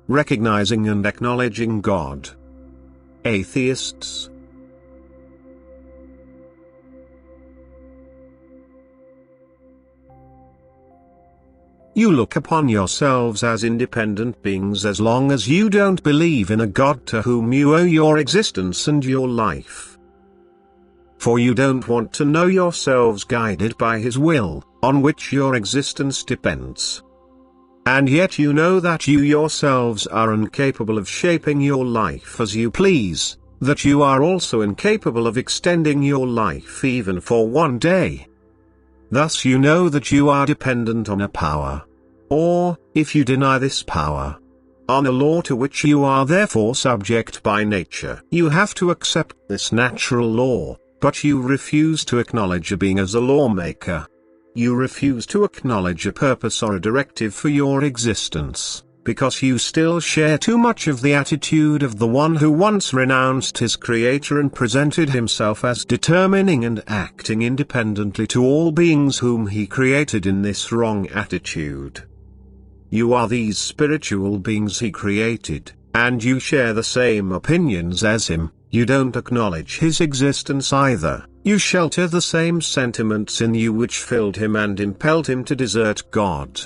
recognizing and acknowledging God. Atheists. You look upon yourselves as independent beings as long as you don't believe in a God to whom you owe your existence and your life. For you don't want to know yourselves guided by His will, on which your existence depends. And yet you know that you yourselves are incapable of shaping your life as you please, that you are also incapable of extending your life even for one day. Thus you know that you are dependent on a power. Or, if you deny this power, on a law to which you are therefore subject by nature. You have to accept this natural law, but you refuse to acknowledge a being as a lawmaker. You refuse to acknowledge a purpose or a directive for your existence, because you still share too much of the attitude of the one who once renounced his creator and presented himself as determining and acting independently to all beings whom he created in this wrong attitude. You are these spiritual beings he created, and you share the same opinions as him. You don't acknowledge his existence either. You shelter the same sentiments in you which filled him and impelled him to desert God.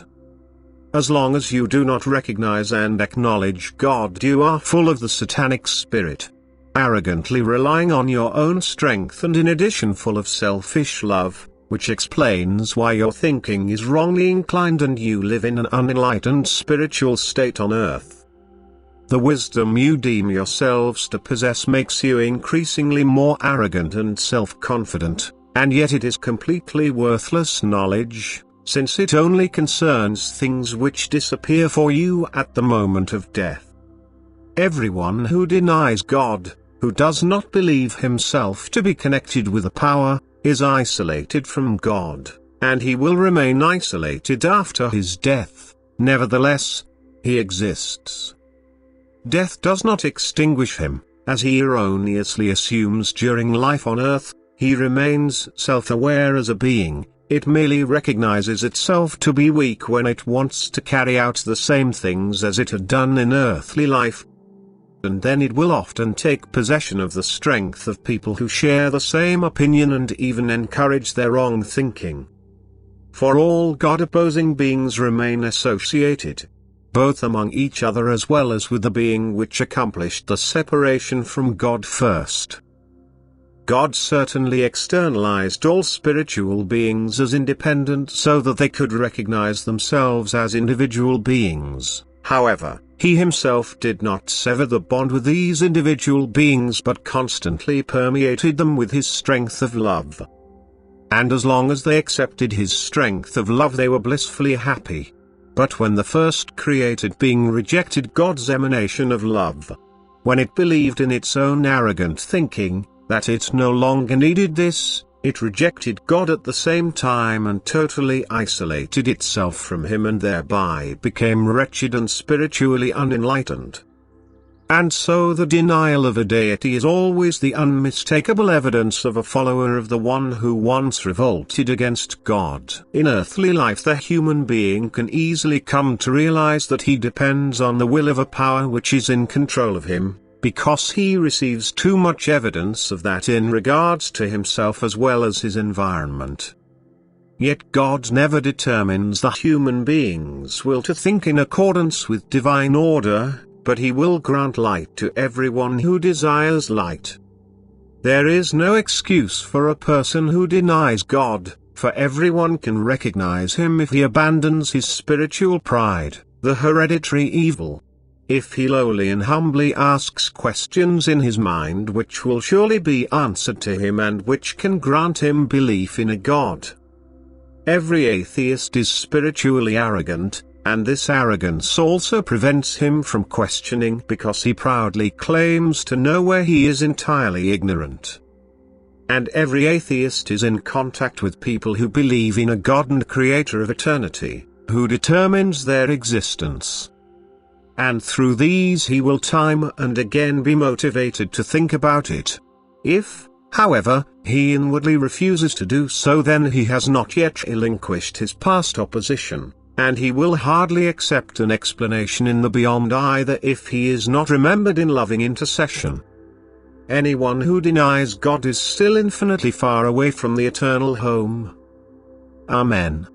As long as you do not recognize and acknowledge God, you are full of the satanic spirit, arrogantly relying on your own strength, and in addition full of selfish love, which explains why your thinking is wrongly inclined and you live in an unenlightened spiritual state on earth. The wisdom you deem yourselves to possess makes you increasingly more arrogant and self-confident, and yet it is completely worthless knowledge, since it only concerns things which disappear for you at the moment of death. Everyone who denies God, who does not believe himself to be connected with a power, is isolated from God, and he will remain isolated after his death. Nevertheless, he exists. Death does not extinguish him, as he erroneously assumes during life on earth. He remains self-aware as a being. It merely recognizes itself to be weak when it wants to carry out the same things as it had done in earthly life. And then it will often take possession of the strength of people who share the same opinion and even encourage their wrong thinking. For all God-opposing beings remain associated, both among each other as well as with the being which accomplished the separation from God first. God certainly externalized all spiritual beings as independent so that they could recognize themselves as individual beings. However, he himself did not sever the bond with these individual beings but constantly permeated them with his strength of love. And as long as they accepted his strength of love, they were blissfully happy. But when the first created being rejected God's emanation of love, when it believed in its own arrogant thinking, that it no longer needed this, it rejected God at the same time and totally isolated itself from him and thereby became wretched and spiritually unenlightened. And so the denial of a deity is always the unmistakable evidence of a follower of the one who once revolted against God. In earthly life, the human being can easily come to realize that he depends on the will of a power which is in control of him, because he receives too much evidence of that in regards to himself as well as his environment. Yet God never determines the human being's will to think in accordance with divine order, but he will grant light to everyone who desires light. There is no excuse for a person who denies God, for everyone can recognize him if he abandons his spiritual pride, the hereditary evil. If he lowly and humbly asks questions in his mind which will surely be answered to him and which can grant him belief in a God. Every atheist is spiritually arrogant, and this arrogance also prevents him from questioning because he proudly claims to know where he is entirely ignorant. And every atheist is in contact with people who believe in a God and creator of eternity, who determines their existence. And through these he will time and again be motivated to think about it. If, however, he inwardly refuses to do so, then he has not yet relinquished his past opposition, And he will hardly accept an explanation in the beyond either if he is not remembered in loving intercession. Anyone who denies God is still infinitely far away from the eternal home. Amen.